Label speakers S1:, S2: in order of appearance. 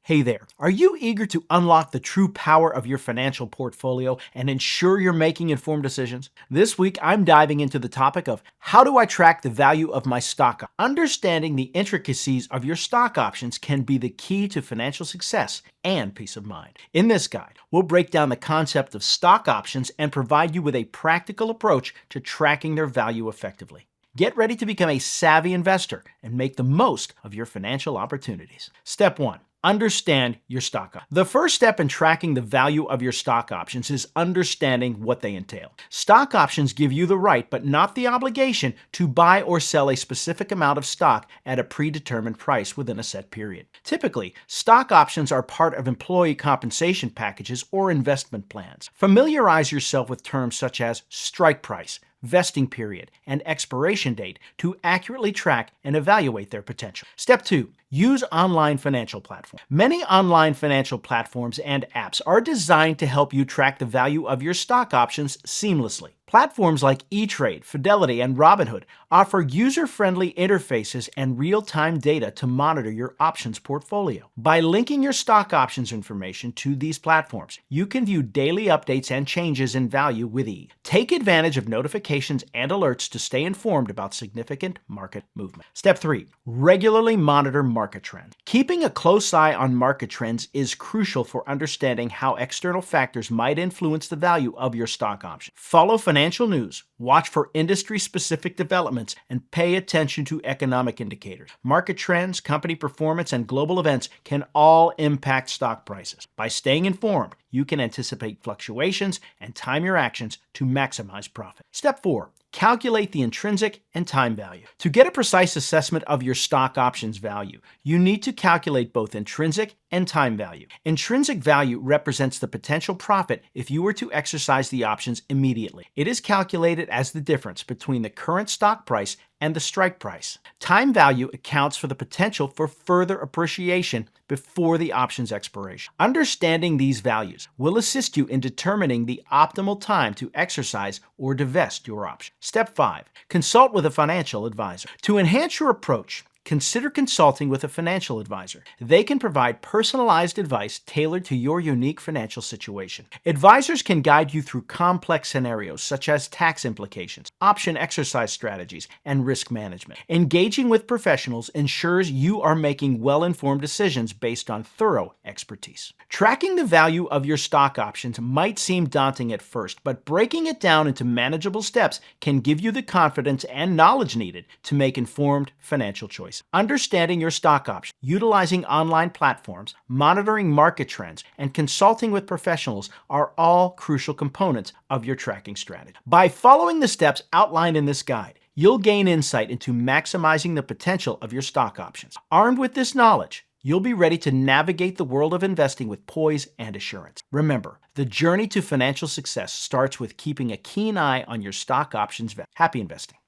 S1: Hey there. Are you eager to unlock the true power of your financial portfolio and ensure you're making informed decisions? This week, I'm diving into the topic of how do I track the value of my stock? Understanding the intricacies of your stock options can be the key to financial success and peace of mind. In this guide, we'll break down the concept of stock options and provide you with a practical approach to tracking their value effectively. Get ready to become a savvy investor and make the most of your financial opportunities. Step 1. Understand your stock options. The first step in tracking the value of your stock options is understanding what they entail. Stock options give you the right, but not the obligation, to buy or sell a specific amount of stock at a predetermined price within a set period. Typically, stock options are part of employee compensation packages or investment plans. Familiarize yourself with terms such as strike price, vesting period, and expiration date to accurately track and evaluate their potential. Step 2. Use online financial platforms. Many online financial platforms and apps are designed to help you track the value of your stock options seamlessly. Platforms like E-Trade, Fidelity, and Robinhood offer user-friendly interfaces and real-time data to monitor your options portfolio. By linking your stock options information to these platforms, you can view daily updates and changes in value with ease. Take advantage of notifications and alerts to stay informed about significant market movement. Step 3. Regularly monitor market trends. Keeping a close eye on market trends is crucial for understanding how external factors might influence the value of your stock option. Follow financial news, watch for industry-specific developments, and pay attention to economic indicators. Market trends, company performance, and global events can all impact stock prices. By staying informed, you can anticipate fluctuations and time your actions to maximize profit. Step 4. Calculate the intrinsic and time value. To get a precise assessment of your stock options value, you need to calculate both intrinsic and time value. Intrinsic value represents the potential profit if you were to exercise the options immediately. It is calculated as the difference between the current stock price and the strike price. Time value accounts for the potential for further appreciation before the option's expiration. Understanding these values will assist you in determining the optimal time to exercise or divest your option. Step 5. Consult with a financial advisor. To enhance your approach, consider consulting with a financial advisor. They can provide personalized advice tailored to your unique financial situation. Advisors can guide you through complex scenarios such as tax implications, option exercise strategies, and risk management. Engaging with professionals ensures you are making well-informed decisions based on thorough expertise. Tracking the value of your stock options might seem daunting at first, but breaking it down into manageable steps can give you the confidence and knowledge needed to make informed financial choices. Understanding your stock options, utilizing online platforms, monitoring market trends, and consulting with professionals are all crucial components of your tracking strategy. By following the steps outlined in this guide, you'll gain insight into maximizing the potential of your stock options. Armed with this knowledge, you'll be ready to navigate the world of investing with poise and assurance. Remember, the journey to financial success starts with keeping a keen eye on your stock options. Happy investing.